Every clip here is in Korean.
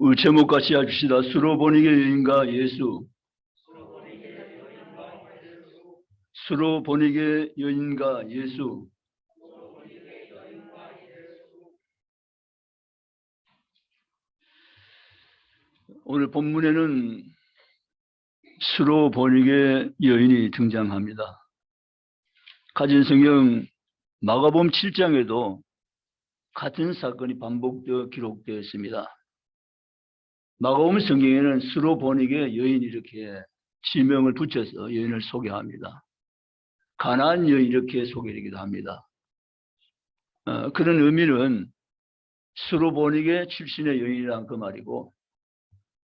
우리 제목 같이 해주시다. 수로보니게 여인과 예수. 수로보니게 여인과 예수. 오늘 본문에는 수로보니게 여인이 등장합니다. 가진 성경 마가복음 7장에도 같은 사건이 반복되어 기록되어 있습니다. 마가복음 성경에는 수로보니게 여인 이렇게 지명을 붙여서 여인을 소개합니다. 가나안 여인 이렇게 소개되기도 합니다. 그런 의미는 수로보니게 출신의 여인이란 그 말이고,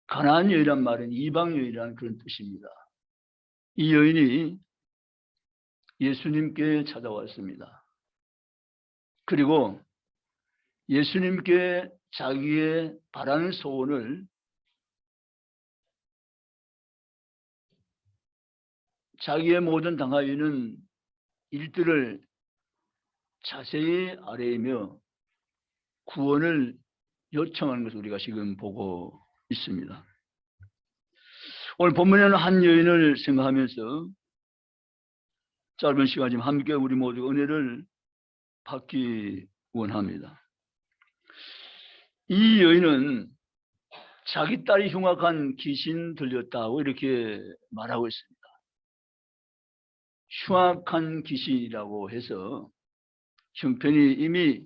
가나안 여인이란 말은 이방 여인이라는 그런 뜻입니다. 이 여인이 예수님께 찾아왔습니다. 그리고 예수님께 자기의 바라는 소원을 자기의 모든 당하여 있는 일들을 자세히 아뢰며 구원을 요청하는 것을 우리가 지금 보고 있습니다. 오늘 본문에는 한 여인을 생각하면서 짧은 시간이지만 함께 우리 모두 은혜를 받기 원합니다. 이 여인은 자기 딸이 흉악한 귀신 들렸다고 이렇게 말하고 있습니다. 흉악한 귀신이라고 해서 형편이 이미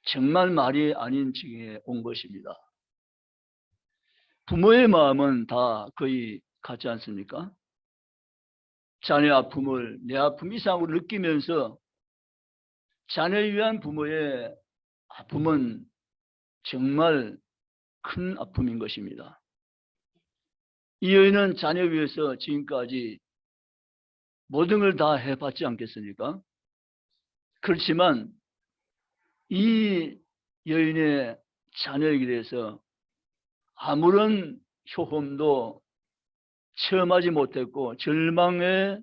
정말 말이 아닌 지경에 온 것입니다. 부모의 마음은 다 거의 같지 않습니까? 자녀의 아픔을 내 아픔 이상으로 느끼면서 자녀를 위한 부모의 아픔은 정말 큰 아픔인 것입니다. 이 여인은 자녀 위해서 지금까지 모든 걸 다 해봤지 않겠습니까? 그렇지만 이 여인의 자녀에게 대해서 아무런 효험도 체험하지 못했고 절망의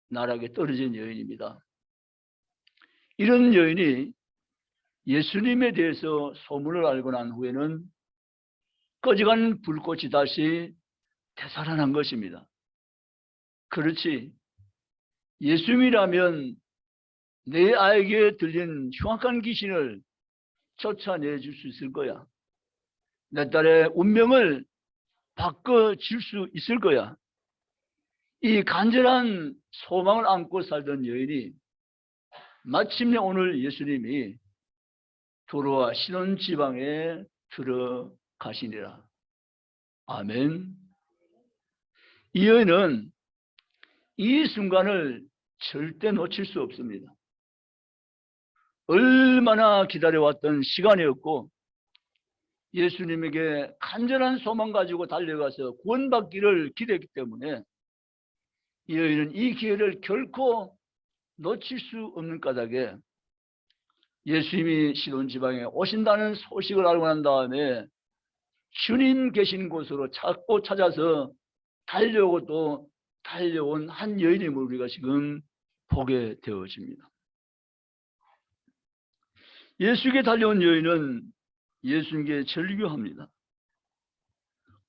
나락에 떨어진 여인입니다. 이런 여인이 예수님에 대해서 소문을 알고 난 후에는 꺼져간 불꽃이 다시 되살아난 것입니다. 그렇지, 예수님이라면 내 아이에게 들린 흉악한 귀신을 쫓아내줄 수 있을 거야. 내 딸의 운명을 바꿔줄 수 있을 거야. 이 간절한 소망을 안고 살던 여인이 마침내 오늘 예수님이 도로와 시돈 지방에 들어가시니라. 아멘. 이 여인은 이 순간을 절대 놓칠 수 없습니다. 얼마나 기다려왔던 시간이었고 예수님에게 간절한 소망 가지고 달려가서 구원받기를 기대했기 때문에 이 여인은 이 기회를 결코 놓칠 수 없는 까닭에 예수님이 시돈 지방에 오신다는 소식을 알고 난 다음에 주님 계신 곳으로 찾고 찾아서 달려오고 또 달려온 한 여인임을 우리가 지금 보게 되어집니다. 예수에게 달려온 여인은 예수님께 절규합니다.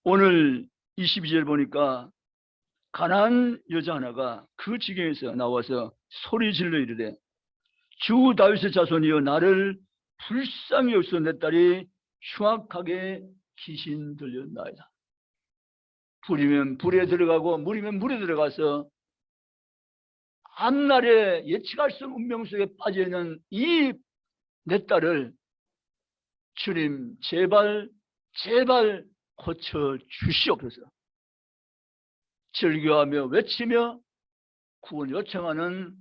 오늘 22절 보니까 가난한 여자 하나가 그 지경에서 나와서 소리 질러 이르되 주 다윗의 자손이여 나를 불쌍히 여기서 내 딸이 흉악하게 귀신 들렸나이다. 불이면 불에 들어가고 물이면 물에 들어가서 앞날에 예측할 수 없는 운명 속에 빠져있는 이 내 딸을 주님 제발 고쳐 주시옵소서. 절규하며 외치며 구원 요청하는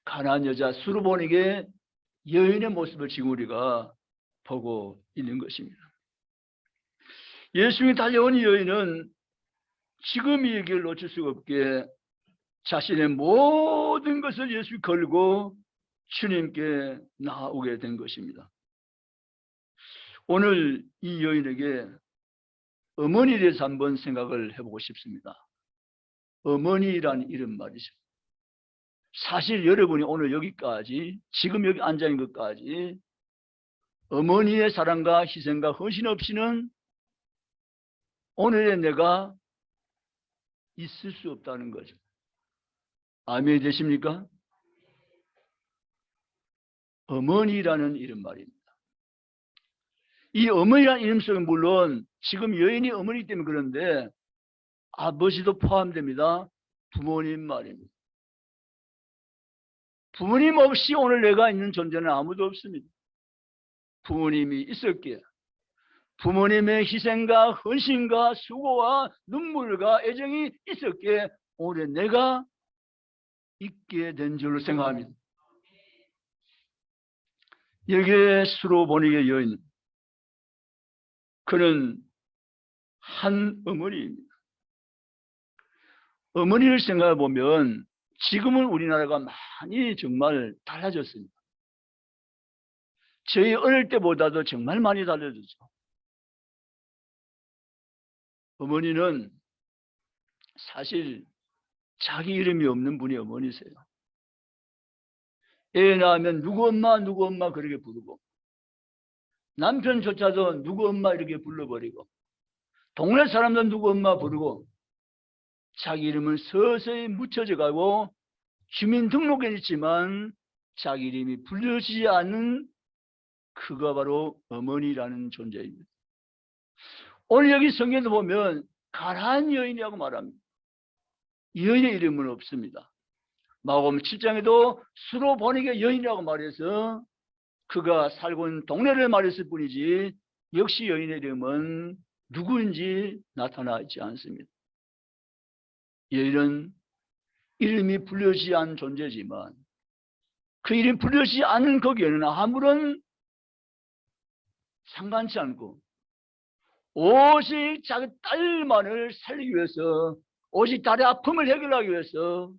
가난한 여자 수로보니게 여인의 모습을 지금 우리가 보고 있는 것입니다. 예수님이 달려온 여인은 지금 이 얘기를 놓칠 수가 없게 자신의 모든 것을 예수께 걸고 주님께 나아오게 된 것입니다. 오늘 이 여인에게 어머니에 대해서 한번 생각을 해보고 싶습니다. 어머니라는 이름 말이죠. 사실 여러분이 오늘 여기까지 지금 여기 앉아있는 것까지 어머니의 사랑과 희생과 헌신 없이는 오늘의 내가 있을 수 없다는 거죠. 아멘이 되십니까? 어머니라는 이름 말입니다. 이 어머니라는 이름 속에 물론 지금 여인이 어머니 때문에 그런데 아버지도 포함됩니다. 부모님 말입니다. 부모님 없이 오늘 내가 있는 존재는 아무도 없습니다. 부모님이 있었기에 부모님의 희생과 헌신과 수고와 눈물과 애정이 있었기에 오늘 내가 있게 된 줄로 생각합니다. 여기에 수로보니게 여인, 그는 한 어머니입니다. 어머니를 생각해 보면 지금은 우리나라가 많이 정말 달라졌습니다. 저희 어릴 때보다도 정말 많이 달라졌죠. 어머니는 사실 자기 이름이 없는 분이 어머니세요. 애 낳으면 누구 엄마 그렇게 부르고, 남편조차도 누구 엄마 이렇게 불러버리고, 동네 사람도 누구 엄마 부르고, 자기 이름은 서서히 묻혀져 가고 주민등록에 있지만 자기 이름이 불려지지 않는 그가 바로 어머니라는 존재입니다. 오늘 여기 성경에 보면 가나안 여인이라고 말합니다. 이 여인의 이름은 없습니다. 마가복음 7장에도 수로보니게 여인이라고 말해서 그가 살고 있는 동네를 말했을 뿐이지 역시 여인의 이름은 누구인지 나타나 있지 않습니다. 여인은 이름이 불려지지 않은 존재지만 그 이름이 불려지지 않은 거기에는 아무런 상관치 않고 오직 자기 딸만을 살리기 위해서, 오직 딸의 아픔을 해결하기 위해서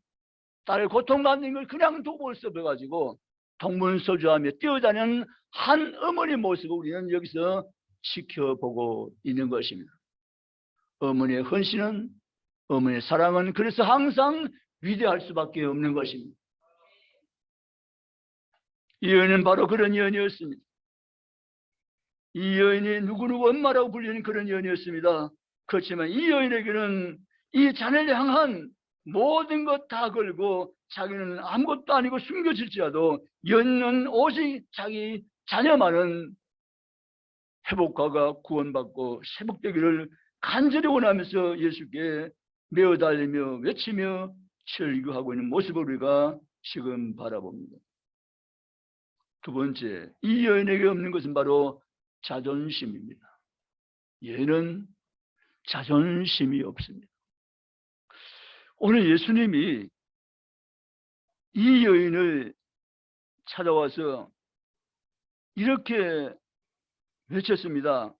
딸의 고통받는 걸 그냥 두고 올 수 없어가지고 동문서주하며 뛰어다니는 한 어머니 모습을 우리는 여기서 지켜보고 있는 것입니다. 어머니의 헌신은, 어머니의 사랑은 그래서 항상 위대할 수밖에 없는 것입니다. 이 여인은 바로 그런 여인이었습니다. 이 여인이 누구누구 엄마라고 불리는 그런 여인이었습니다. 그렇지만 이 여인에게는 이 자녀를 향한 모든 것 다 걸고 자기는 아무것도 아니고 숨겨질지라도 여인은 오직 자기 자녀만은 회복과가 구원받고 회복되기를 간절히 원하면서 예수께 메어달리며 외치며 절규하고 있는 모습을 우리가 지금 바라봅니다. 두 번째, 이 여인에게 없는 것은 바로 자존심입니다. 얘는 자존심이 없습니다. 오늘 예수님이 이 여인을 찾아와서 이렇게 외쳤습니다.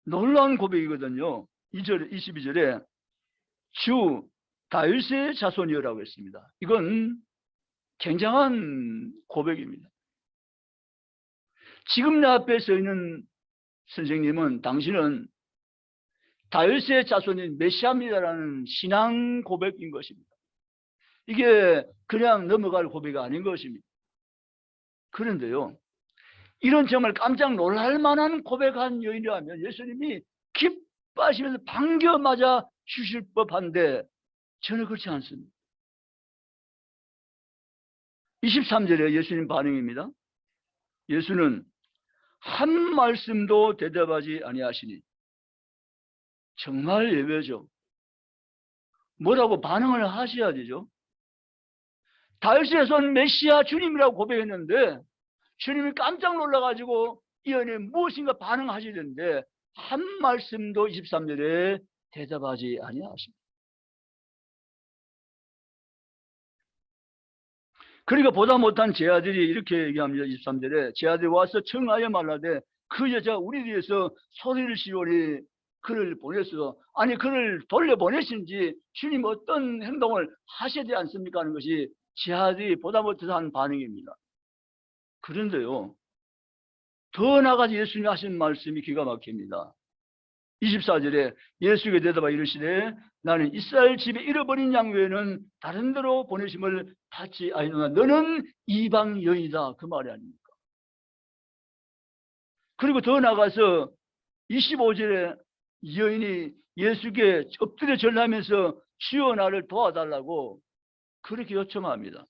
놀라운 고백이거든요. 22절에 주 다윗의 자손이여라고 했습니다. 이건 굉장한 고백입니다. 지금 내 앞에 서 있는 선생님은, 당신은 다윗의 자손인 메시아입니다라는 신앙 고백인 것입니다. 이게 그냥 넘어갈 고백이 아닌 것입니다. 그런데요, 이런 정말 깜짝 놀랄 만한 고백한 여인이라면 예수님이 기뻐하시면서 반겨 맞아 주실 법한데 전혀 그렇지 않습니다. 23절에 예수님 반응입니다. 예수는 한 말씀도 대답하지 아니하시니, 정말 예외죠. 뭐라고 반응을 하셔야 되죠. 다윗의 손 메시아 주님이라고 고백했는데 주님이 깜짝 놀라가지고 이 여인이 무엇인가 반응하시는데 한 말씀도 23절에 대답하지 아니하십니다. 그러니까 보다 못한 제 아들이 이렇게 얘기합니다. 23절에 제 아들이 와서 청하여 말하되 그 여자가 우리 뒤에서 소리를 지르니 그를 보냈어. 아니 그를 돌려보내신지 주님 어떤 행동을 하셔야 되지 않습니까 하는 것이 제 아들이 보다 못한 반응입니다. 그런데요, 더 나아가서 예수님이 하신 말씀이 기가 막힙니다. 24절에 예수께 대답하여 이르시되 나는 이스라엘 집에 잃어버린 양 외에는 다른 데로 보내심을 받지 아니하노라. 너는 이방 여인이다, 그 말이 아닙니까? 그리고 더 나아가서 25절에 이 여인이 예수께 엎드려 절하면서 주여 나를 도와달라고 그렇게 요청합니다.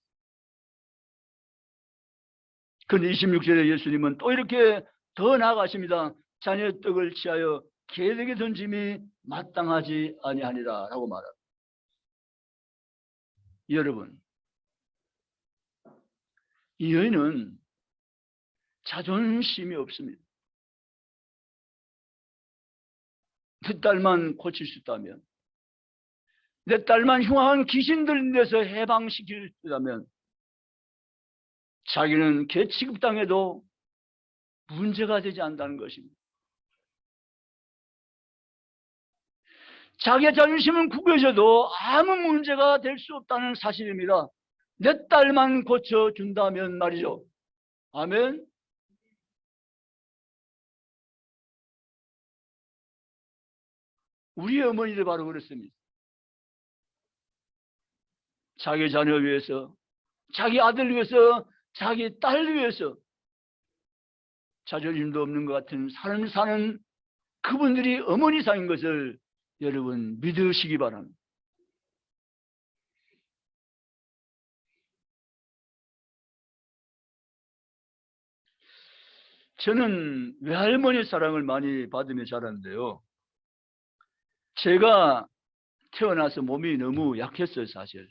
그런데 26절에 예수님은 또 이렇게 더 나아가십니다. 자녀의 떡을 취하여 개에게 던짐이 마땅하지 아니하니라 라고 말합니다. 여러분, 이 여인은 자존심이 없습니다. 내 딸만 고칠 수 있다면, 내 딸만 흉악한 귀신들에서 해방시킬 수 있다면 자기는 개 취급당해도 문제가 되지 않는다는 것입니다. 자기의 자존심은 구겨져도 아무 문제가 될 수 없다는 사실입니다. 내 딸만 고쳐준다면 말이죠. 아멘. 우리 어머니도 바로 그렇습니다. 자기 자녀 위해서, 자기 아들 위해서, 자기 딸 위해서 자존심도 없는 것 같은 삶을 사는 그분들이 어머니상인 것을 여러분 믿으시기 바랍니다. 저는 외할머니 사랑을 많이 받으며 자랐는데요. 제가 태어나서 몸이 너무 약했어요, 사실.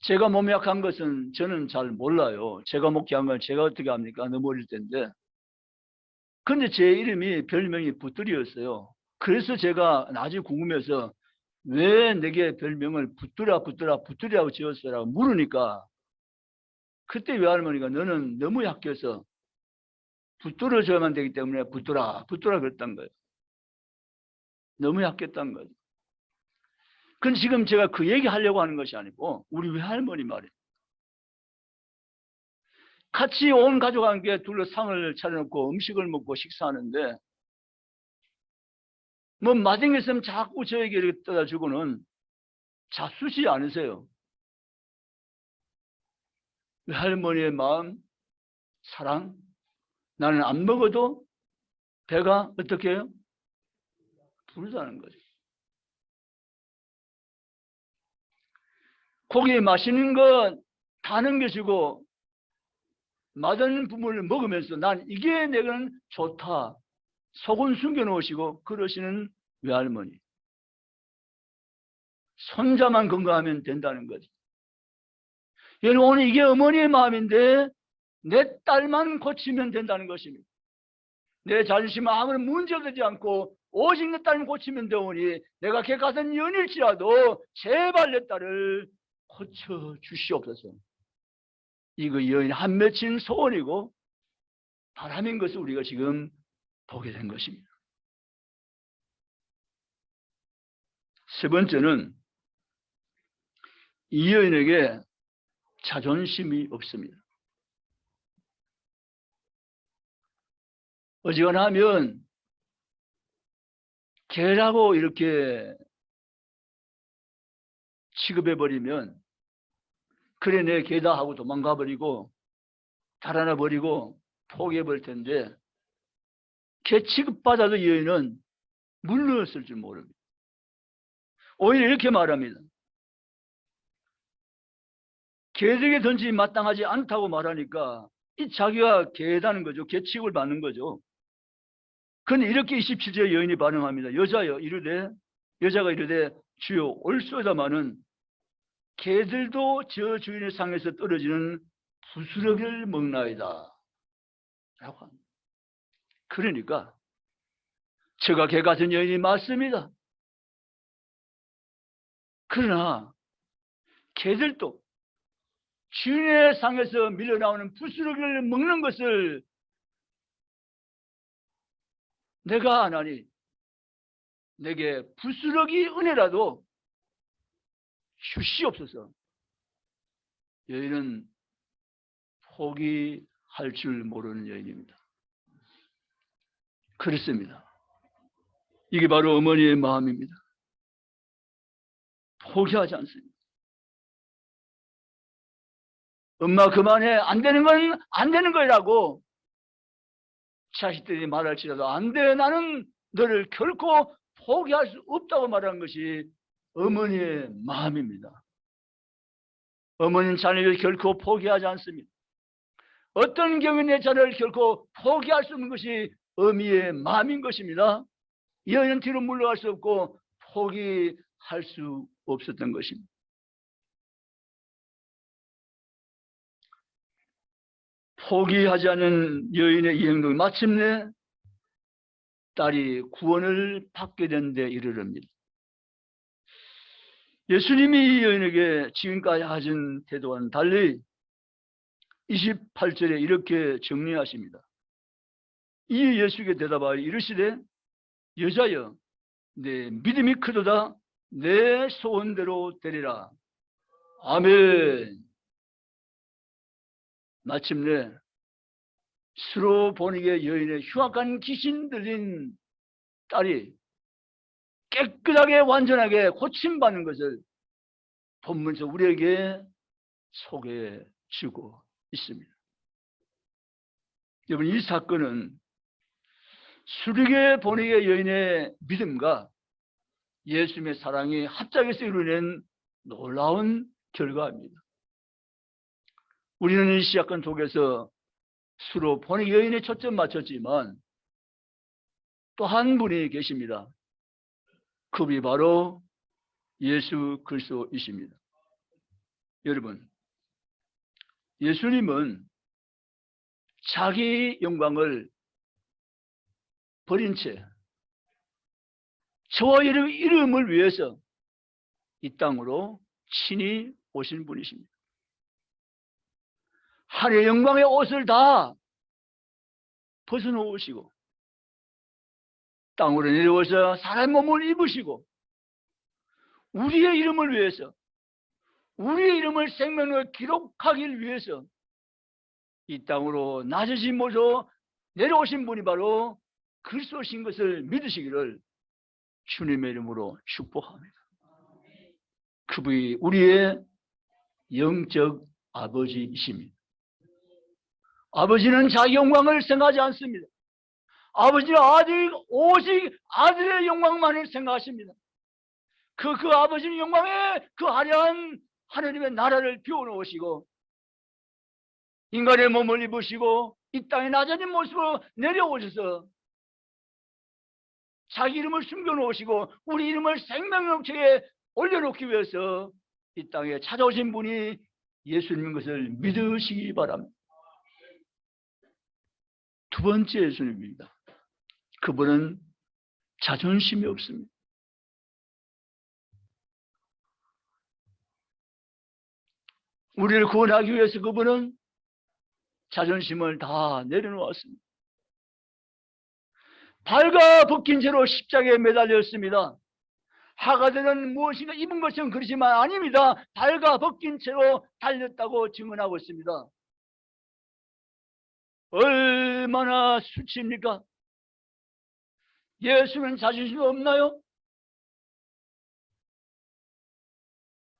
제가 몸이 약한 것은 저는 잘 몰라요. 제가 목회한 건 제가 어떻게 합니까? 너무 어릴 때인데. 근데 제 이름이 별명이 붙들이였어요. 그래서 제가 나중에 궁금해서 왜 내게 별명을 붙들이라고 지었어라고 물으니까 그때 외할머니가 너는 너무 약해서 붙들어줘야만 되기 때문에 붙들아 그랬단 거예요. 너무 약했단 거예요. 그건 지금 제가 그 얘기 하려고 하는 것이 아니고 우리 외할머니 말이에요. 같이 온 가족과 함께 둘러 상을 차려놓고 음식을 먹고 식사하는데 뭐 마당에 있으면 자꾸 저에게 이렇게 떠다 주고는 잡수지 않으세요. 외할머니의 마음, 사랑, 나는 안 먹어도 배가 어떻게 해요? 부르다는 거죠. 고기 맛있는 거 다 넘겨주고 맛없는 부분을 먹으면서 난 이게 내가 좋다. 속은 숨겨놓으시고 그러시는 외할머니. 손자만 건강하면 된다는 거죠. 여러분 오늘 이게 어머니의 마음인데 내 딸만 고치면 된다는 것입니다. 내 자존심은 아무런 문제가 되지 않고 오직 내 딸만 고치면 되오니 내가 개 같은 연일지라도 제발 내 딸을 고쳐주시옵소서. 이거 여인 한 맺힌 소원이고 바람인 것을 우리가 지금 보게 된 것입니다. 세 번째는 이 여인에게 자존심이 없습니다. 어지간하면 개라고 이렇게 취급해버리면 그래 내 개다 하고 도망가버리고 달아나버리고 포기해버릴 텐데 개 취급받아도 이 여인은 물러섰을 줄 모릅니다. 오히려 이렇게 말합니다. 개에게 던짐이 마땅하지 않다고 말하니까 이 자기가 개다는 거죠. 개 취급을 받는 거죠. 그런데 이렇게 27절 여인이 반응합니다. 여자가 이르되 주여 올소이다마는 개들도 저 주인의 상에서 떨어지는 부스러기를 먹나이다 라고 합니다. 그러니까 저가 개 같은 여인이 맞습니다. 그러나 개들도 주인의 상에서 밀려나오는 부스러기를 먹는 것을 내가 안 하니 내게 부스러기 은혜라도 주시옵소서. 여인은 포기할 줄 모르는 여인입니다. 그렇습니다. 이게 바로 어머니의 마음입니다. 포기하지 않습니다. 엄마 그만해. 안 되는 건 안 되는 거라고 자식들이 말할지라도 안 돼. 나는 너를 결코 포기할 수 없다고 말하는 것이 어머니의 마음입니다. 어머니는 자녀를 결코 포기하지 않습니다. 어떤 경우에 내 자녀를 결코 포기할 수 없는 것이 어미의 마음인 것입니다. 이 여인은 뒤로 물러갈 수 없고 포기할 수 없었던 것입니다. 포기하지 않은 여인의 이 행동이 마침내 딸이 구원을 받게 된 데 이르릅니다. 예수님이 이 여인에게 지금까지 하신 태도와는 달리 28절에 이렇게 정리하십니다. 이 예수께 대답하여 이르시되 여자여 내 믿음이 크도다 내 소원대로 되리라. 아멘. 마침내 스로보니게 여인의 흉악한 귀신 들린 딸이 깨끗하게 완전하게 고침받는 것을 본문에서 우리에게 소개해 주고 있습니다. 여러분, 이 사건은 수르게 보니게 여인의 믿음과 예수님의 사랑이 합작해서 이루어낸 놀라운 결과입니다. 우리는 이 시작권 속에서 수로 보니게 여인에 초점 맞췄지만 또 한 분이 계십니다. 그분이 바로 예수 그리스도이십니다. 여러분, 예수님은 자기 영광을 버린 채 저와 이름을 위해서 이 땅으로 친히 오신 분이십니다. 하늘의 영광의 옷을 다 벗어놓으시고 땅으로 내려오셔 사람의 몸을 입으시고 우리의 이름을 위해서, 우리의 이름을 생명으로 기록하기 위해서 이 땅으로 낮으신 모습 내려오신 분이 바로 그리스도신 것을 믿으시기를 주님의 이름으로 축복합니다. 그분이 우리의 영적 아버지이십니다. 아버지는 자기 영광을 생각하지 않습니다. 아버지는 오직 아들의 영광만을 생각하십니다. 그 아버지는 영광에 그 화려한 하나님의 나라를 비워놓으시고 인간의 몸을 입으시고 이 땅에 낮아진 모습으로 내려오셔서 자기 이름을 숨겨놓으시고 우리 이름을 생명력체에 올려놓기 위해서 이 땅에 찾아오신 분이 예수님인 것을 믿으시기 바랍니다. 두 번째 예수님입니다. 그분은 자존심이 없습니다. 우리를 구원하기 위해서 그분은 자존심을 다 내려놓았습니다. 발가 벗긴 채로 십자가에 매달렸습니다. 하가들은 무엇인가 입은 것처럼 그러지만 아닙니다. 발가 벗긴 채로 달렸다고 증언하고 있습니다. 얼마나 수치입니까? 예수는 자존심이 없나요?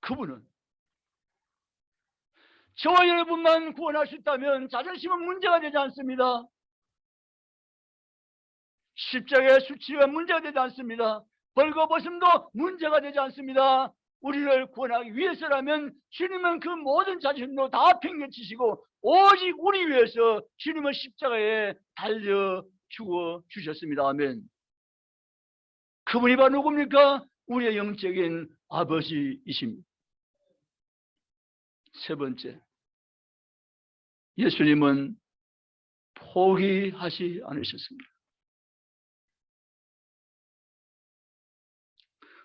그분은 저와 여러분만 구원할 수 있다면 자존심은 문제가 되지 않습니다. 십자가의 수치가 문제가 되지 않습니다. 벌거벗음도 문제가 되지 않습니다. 우리를 구원하기 위해서라면 주님은 그 모든 자신도 다 팽개치시고 오직 우리 위해서 주님은 십자가에 달려 죽어 주셨습니다. 아멘. 그분이 바로 누굽니까? 우리의 영적인 아버지이십니다. 세 번째, 예수님은 포기하지 않으셨습니다.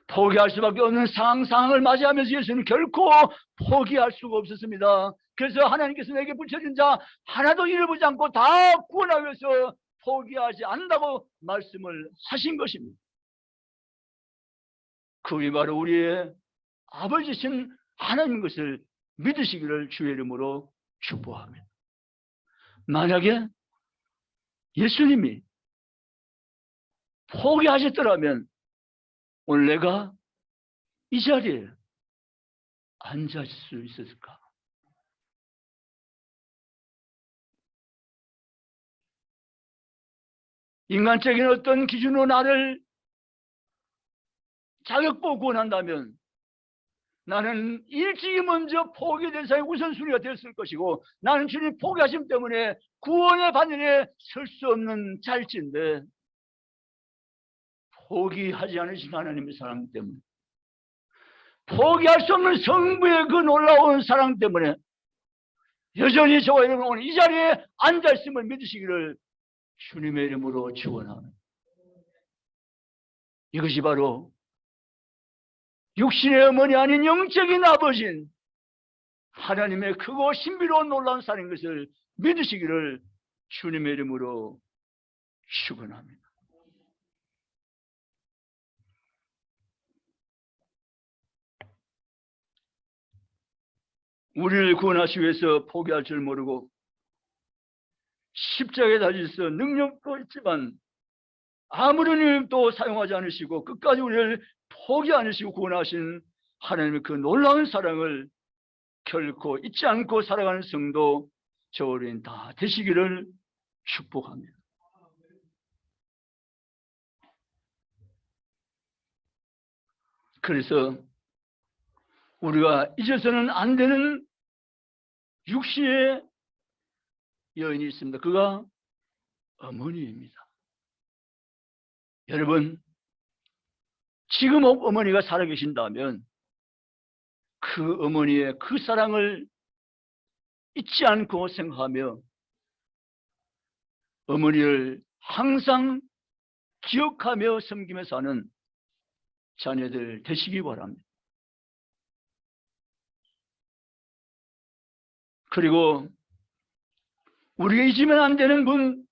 포기할 수밖에 없는 상황을 맞이하면서 예수는 결코 포기할 수가 없었습니다. 그래서 하나님께서 내게 붙여준 자 하나도 잃어보지 않고 다 구원하기 위해서 포기하지 않는다고 말씀을 하신 것입니다. 그분이 바로 우리의 아버지신 하나님인 것을 믿으시기를 주의 이름으로 축복합니다. 만약에 예수님이 포기하셨더라면 오늘 내가 이 자리에 앉을 수 있었을까? 인간적인 어떤 기준으로 나를 자격보고 구원한다면 나는 일찍이 먼저 포기 대상의 우선순위가 됐을 것이고, 나는 주님 포기하심 때문에 구원의 반열에 설 수 없는 잘지인데, 포기하지 않으신 하나님의 사랑 때문에, 포기할 수 없는 성부의 그 놀라운 사랑 때문에 여전히 저와 여러분 오늘 이 자리에 앉아있음을 믿으시기를 주님의 이름으로 축원합니다. 이것이 바로 육신의 어머니 아닌 영적인 아버지인 하나님의 크고 신비로운 놀라운 사랑인 것을 믿으시기를 주님의 이름으로 축원합니다. 우리를 구원하시기 위해서 포기할 줄 모르고 십자가에 달려서 능력도 있지만 아무런 능력도 사용하지 않으시고 끝까지 우리를 포기 않으시고 구원하신 하나님의 그 놀라운 사랑을 결코 잊지 않고 살아가는 성도 저 우리는 다 되시기를 축복합니다. 그래서 우리가 잊어서는 안 되는 육신의 여인이 있습니다. 그가 어머니입니다. 여러분, 지금 어머니가 살아계신다면 그 어머니의 그 사랑을 잊지 않고 생각하며 어머니를 항상 기억하며 섬기며 사는 자녀들 되시기 바랍니다. 그리고 우리가 잊으면 안 되는 분,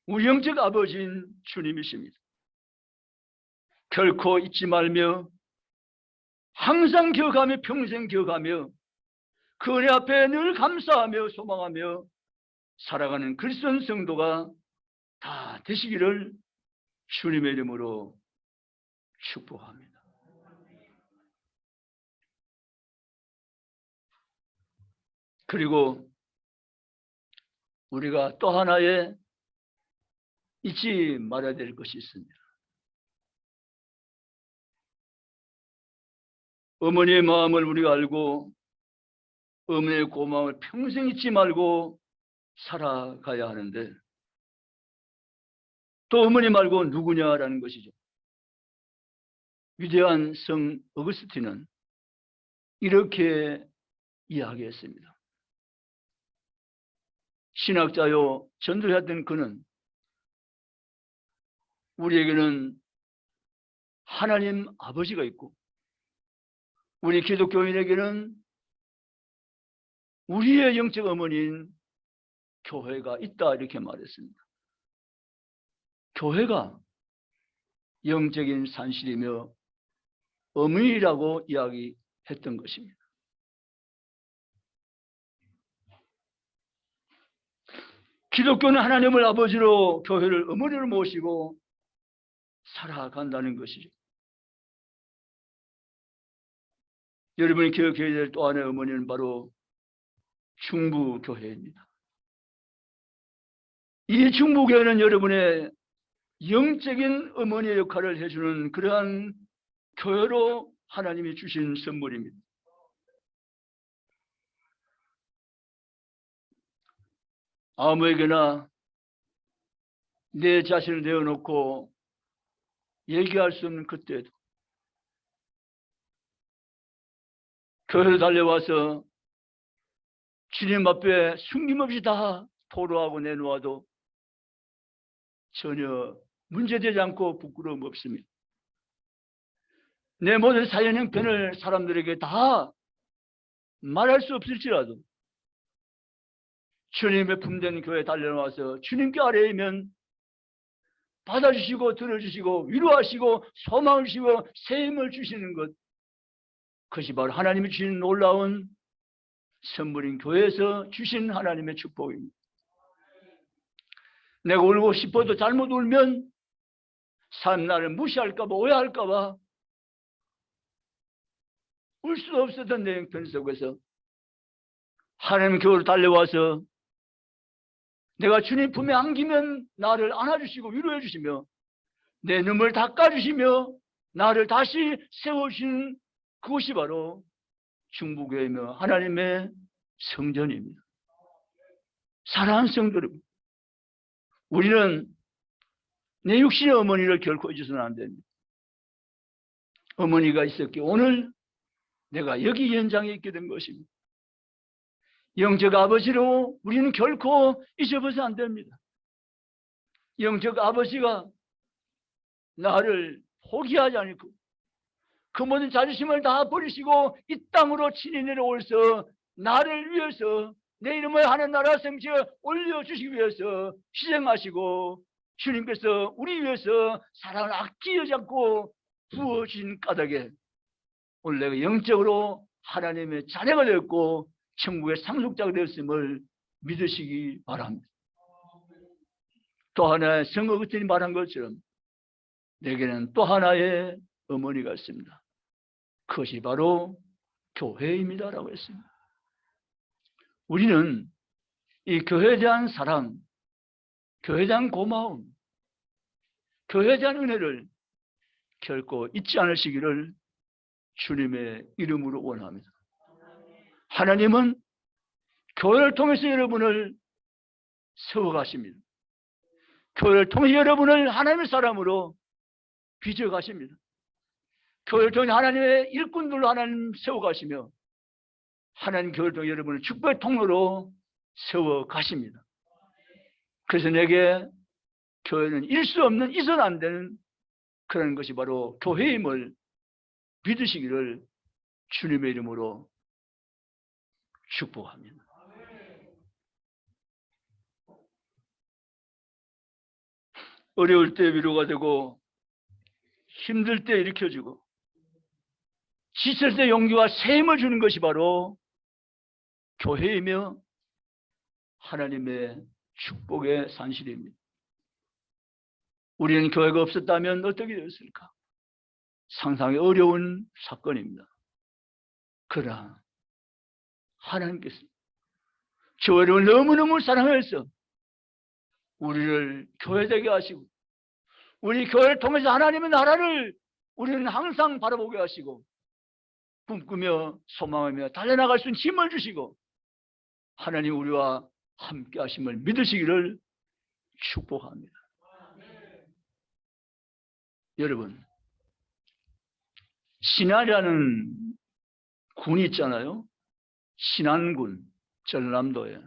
우리 영적 아버지인 주님이십니다. 결코 잊지 말며 항상 기억하며 평생 기억하며 그 은혜 앞에 늘 감사하며 소망하며 살아가는 그리스도 성도가 다 되시기를 주님의 이름으로 축복합니다. 그리고 우리가 또 하나의 잊지 말아야 될 것이 있습니다. 어머니의 마음을 우리가 알고 어머니의 고마움을 평생 잊지 말고 살아가야 하는데, 또 어머니 말고 누구냐라는 것이죠. 위대한 성 어거스틴은 이렇게 이야기했습니다. 신학자요 전도했던 그는 우리에게는 하나님 아버지가 있고 우리 기독교인에게는 우리의 영적 어머니인 교회가 있다, 이렇게 말했습니다. 교회가 영적인 산실이며 어머니라고 이야기했던 것입니다. 기독교는 하나님을 아버지로 교회를 어머니로 모시고 살아간다는 것이죠. 여러분이 기억해야 될 또 하나의 어머니는 바로 충부교회입니다. 이 충부교회는 여러분의 영적인 어머니의 역할을 해주는 그러한 교회로 하나님이 주신 선물입니다. 아무에게나 내 자신을 내어놓고 얘기할 수 없는 그때도 교회로 달려와서 주님 앞에 숨김없이 다 토로하고 내놓아도 전혀 문제되지 않고 부끄러움 없습니다. 내 모든 사연 형편을 사람들에게 다 말할 수 없을지라도 주님의 품된 교회에 달려와서 주님께 아뢰면 받아주시고 들어주시고 위로하시고 소망을 주시고 새 힘을 주시는 것, 그것이 바로 하나님이 주신 놀라운 선물인 교회에서 주신 하나님의 축복입니다. 내가 울고 싶어도 잘못 울면 사람 나를 무시할까 봐, 오해할까 봐 울 수도 없었던 내 형편 속에서 하나님 교회로 달려와서 내가 주님 품에 안기면 나를 안아주시고 위로해 주시며 내 눈물 닦아주시며 나를 다시 세워주시는 그것이 바로 중보교회며 하나님의 성전입니다. 사랑하는 성도 여러분, 우리는 내 육신의 어머니를 결코 잊어서는 안 됩니다. 어머니가 있었기에 오늘 내가 여기 현장에 있게 된 것입니다. 영적 아버지로 우리는 결코 잊어버려서 안 됩니다. 영적 아버지가 나를 포기하지 않고 그 모든 자존심을 다 버리시고 이 땅으로 친히 내려오셔서 나를 위해서 내 이름을 하는 나라 성지에 올려주시기 위해서 희생하시고 주님께서 우리 위해서 사랑을 아끼지 않고 부어주신 까닭에 오늘 내가 영적으로 하나님의 자녀가 되었고 천국의 상속자가 되었음을 믿으시기 바랍니다. 또 하나의 성어 그들이 말한 것처럼 내게는 또 하나의 어머니가 있습니다. 그것이 바로 교회입니다라고 했습니다. 우리는 이 교회에 대한 사랑, 교회에 대한 고마움, 교회에 대한 은혜를 결코 잊지 않으시기를 주님의 이름으로 원합니다. 하나님은 교회를 통해서 여러분을 세워가십니다. 교회를 통해 여러분을 하나님의 사람으로 빚어가십니다. 교회를 통해 하나님의 일꾼들로 하나님 세워가시며 하나님 교회를 통해 여러분을 축복의 통로로 세워가십니다. 그래서 내게 교회는 일 수 없는, 있어는 안 되는 그런 것이 바로 교회임을 믿으시기를 주님의 이름으로 축복합니다. 어려울 때 위로가 되고 힘들 때 일으켜주고 지칠 때 용기와 새 힘을 주는 것이 바로 교회이며 하나님의 축복의 산실입니다. 우리는 교회가 없었다면 어떻게 되었을까? 상상이 어려운 사건입니다. 그러나 하나님께서 교회를 너무너무 사랑해서 우리를 교회되게 하시고 우리 교회를 통해서 하나님의 나라를 우리는 항상 바라보게 하시고 꿈꾸며 소망하며 달려나갈 수 있는 힘을 주시고 하나님 우리와 함께 하심을 믿으시기를 축복합니다. 여러분, 신안이라는 군이 있잖아요. 신안군, 전남도에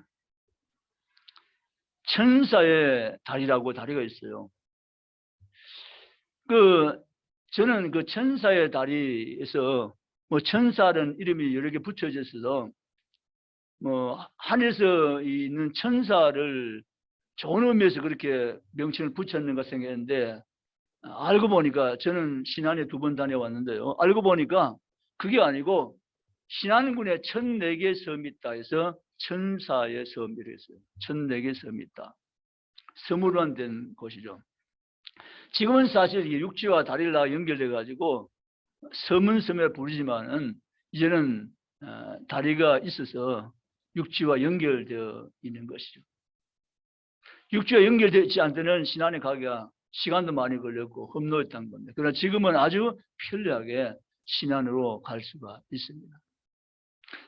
천사의 다리라고 다리가 있어요. 저는 그 천사의 다리에서 천사라는 이름이 여러 개 붙여져 있어서 하늘에서 있는 천사를 좋은 의미에서 그렇게 명칭을 붙였는가 생각했는데 알고 보니까 저는 신안에 2번 다녀왔는데요. 알고 보니까 그게 아니고 신안군에 1004개 섬이 있다 해서 천사의 섬이라고 했어요. 1004개 섬이 있다. 섬으로 된 곳이죠. 지금은 사실 육지와 다리를 연결돼 가지고 섬은 섬에 부르지만은 이제는 다리가 있어서 육지와 연결되어 있는 것이죠. 육지와 연결되지 않을 때는 신안에 가기가 시간도 많이 걸렸고 험로했던 건데 그러나 지금은 아주 편리하게 신안으로 갈 수가 있습니다.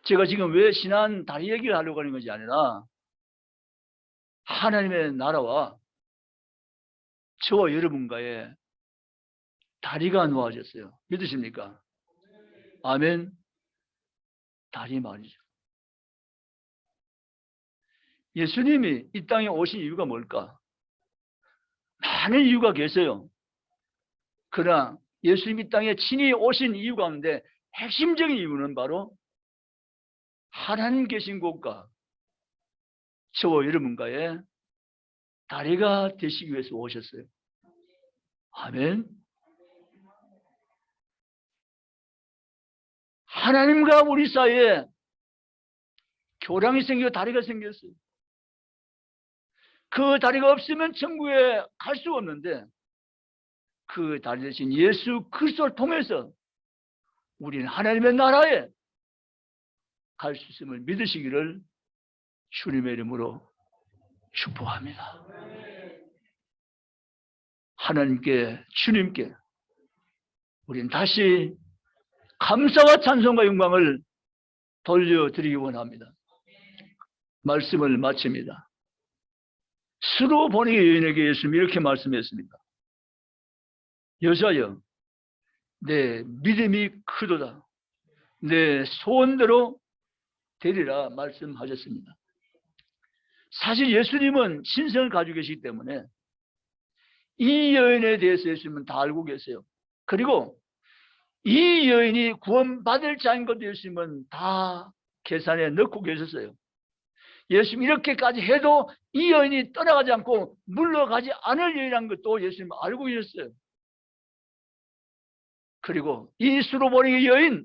제가 지금 왜 신안 다리 얘기를 하려고 하는 것이 아니라 하나님의 나라와 저와 여러분과의 다리가 놓아졌어요. 믿으십니까? 아멘. 다리 말이죠. 예수님이 이 땅에 오신 이유가 뭘까? 많은 이유가 계세요. 그러나 예수님이 이 땅에 친히 오신 이유 가운데 핵심적인 이유는 바로 하나님 계신 곳과 저와 여러분과의 다리가 되시기 위해서 오셨어요. 아멘. 하나님과 우리 사이에 교량이 생기고 다리가 생겼어요. 그 다리가 없으면 천국에 갈 수 없는데 그 다리 대신 예수 그리스도를 통해서 우리는 하나님의 나라에 갈 수 있음을 믿으시기를 주님의 이름으로 축복합니다. 하나님께, 주님께 우리는 다시 감사와 찬송과 영광을 돌려드리기 원합니다. 말씀을 마칩니다. 수로보니 여인에게 예수님이 이렇게 말씀했습니다. 여자여, 내 믿음이 크도다. 내 소원대로 되리라 말씀하셨습니다. 사실 예수님은 신성을 가지고 계시기 때문에 이 여인에 대해서 예수님은 다 알고 계세요. 그리고 이 여인이 구원받을 자인 것도 예수님은 다 계산에 넣고 계셨어요. 예수님 이렇게까지 해도 이 여인이 떠나가지 않고 물러가지 않을 여인이라는 것도 예수님 알고 계셨어요. 그리고 이 수로보니 여인,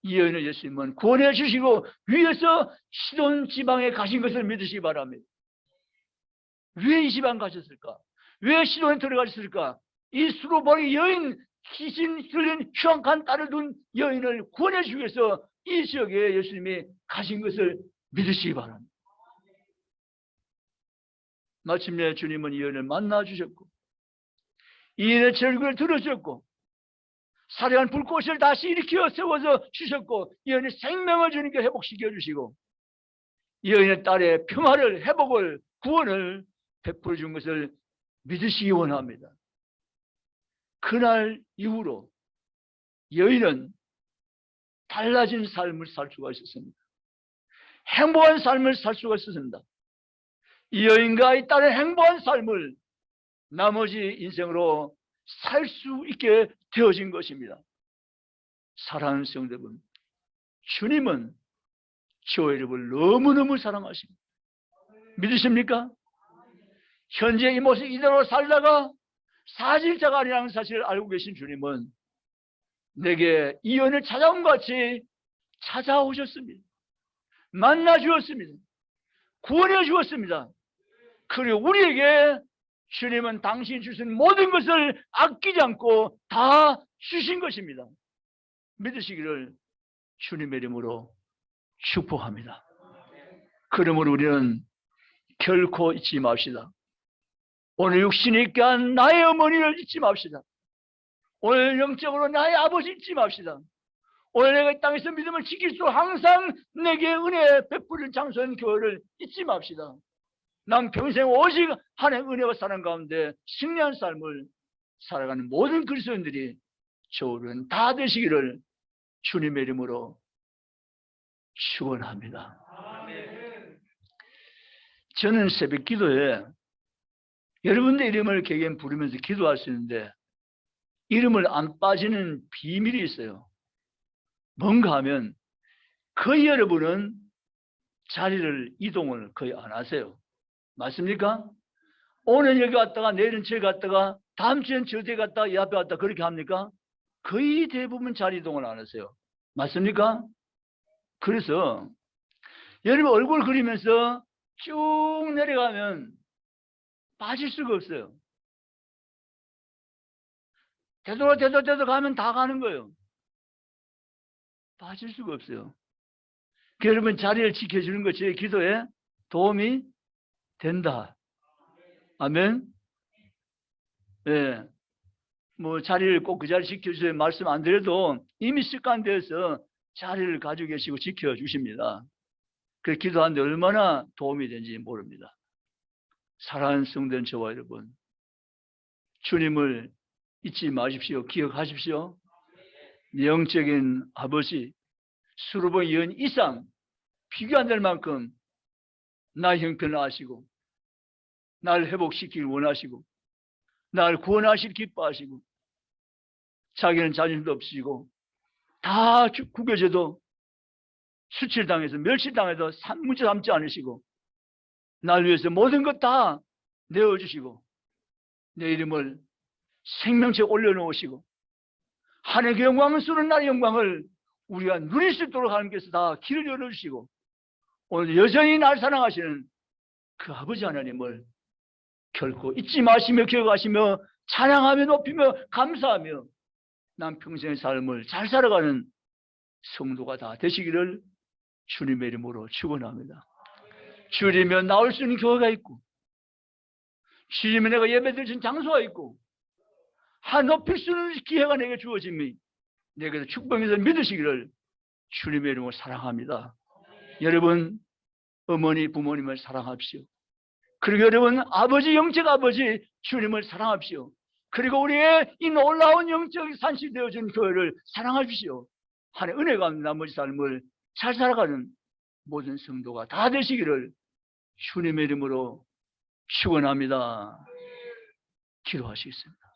이 여인을 예수님은 구원해 주시고 위에서 시돈 지방에 가신 것을 믿으시기 바랍니다. 왜 이 지방 가셨을까? 왜 시돈에 들어가셨을까? 이 수로보니 여인, 귀신 들린 흉악한 딸을 둔 여인을 구원해 주기 위해서 이 지역에 예수님이 가신 것을 믿으시기 바랍니다. 마침내 주님은 이 여인을 만나 주셨고 이 여인의 절규를 들으셨고 살해한 불꽃을 다시 일으켜 세워서 주셨고 이 여인의 생명을 주님께 회복시켜 주시고 이 여인의 딸의 평화를, 회복을, 구원을 베풀어 준 것을 믿으시기 원합니다. 그날 이후로 여인은 달라진 삶을 살 수가 있었습니다. 행복한 삶을 살 수가 있었습니다. 이 여인과 이 딸의 행복한 삶을 나머지 인생으로 살 수 있게 되어진 것입니다. 사랑하는 성도 여러분, 주님은 저와 여러분을 너무너무 사랑하십니다. 믿으십니까? 현재 이 모습 이대로 살다가 사실자가 아니라는 사실을 알고 계신 주님은 내게 이 여인을 찾아온 것 같이 찾아오셨습니다. 만나 주었습니다. 구원해 주었습니다. 그리고 우리에게 주님은 당신이 주신 모든 것을 아끼지 않고 다 주신 것입니다. 믿으시기를 주님의 이름으로 축복합니다. 그러므로 우리는 결코 잊지 맙시다. 오늘 육신이 있게 한 나의 어머니를 잊지 맙시다. 오늘 영적으로 나의 아버지 잊지 맙시다. 오늘 내가 이 땅에서 믿음을 지킬 수 항상 내게 은혜 베푸는 장소인 교회를 잊지 맙시다. 난 평생 오직 하나님의 은혜와 사랑 가운데 승리한 삶을 살아가는 모든 그리스도인들이 저는 다 되시기를 주님의 이름으로 축원합니다. 저는 새벽 기도에 여러분들 이름을 개개인 부르면서 기도할 수 있는데 이름을 안 빠지는 비밀이 있어요. 뭔가 하면 거의 여러분은 자리를 이동을 거의 안 하세요. 맞습니까? 오늘 여기 갔다가 내일은 저기 갔다가 다음 주엔 저기 갔다가 이 앞에 갔다가 그렇게 합니까? 거의 대부분 자리 이동을 안 하세요. 맞습니까? 그래서 여러분 얼굴 그리면서 쭉 내려가면 빠질 수가 없어요. 되도 가면 다 가는 거예요. 빠질 수가 없어요. 여러분 자리를 지켜주는 것이 제 기도에 도움이 된다. 아멘. 예. 뭐 자리를 꼭 그 자리 지켜주세요 말씀 안 드려도 이미 습관되어서 자리를 가지고 계시고 지켜주십니다. 그 기도하는데 얼마나 도움이 되는지 모릅니다. 사랑하는 성도는 저와 여러분, 주님을 잊지 마십시오. 기억하십시오. 영적인 아버지, 수로보니 여인 이상 비교 안 될 만큼 나의 형편을 아시고 나를 회복시키길 원하시고 나를 구원하시길 기뻐하시고 자기는 자존심도 없으시고 다 구겨져도 수칠당해서 멸치당해도 문제 삼지 않으시고 날 위해서 모든 것 다 내어주시고 내 이름을 생명체에 올려놓으시고 하늘의 영광을 쏘는 나의 영광을 우리가 누릴 수 있도록 하나님께서 다 길을 열어주시고 오늘 여전히 날 사랑하시는 그 아버지 하나님을 결코 잊지 마시며 기억하시며 찬양하며 높이며 감사하며 난 평생의 삶을 잘 살아가는 성도가 다 되시기를 주님의 이름으로 축원합니다. 주일이면 나올 수 있는 교회가 있고, 주일이면 내가 예배드릴 수 있는 장소가 있고, 한 높일 수 있는 기회가 내게 주어짐이 내게서 축복해서 믿으시기를 주님의 이름으로 사랑합니다. 여러분, 어머니, 부모님을 사랑합시오. 그리고 여러분, 아버지, 영적 아버지, 주님을 사랑합시오. 그리고 우리의 이 놀라운 영적 산실이 되어준 교회를 사랑하십시오. 하나님의 은혜가 나머지 삶을 잘 살아가는 모든 성도가 다 되시기를 주님의 이름으로 축원합니다. 기도하시겠습니다.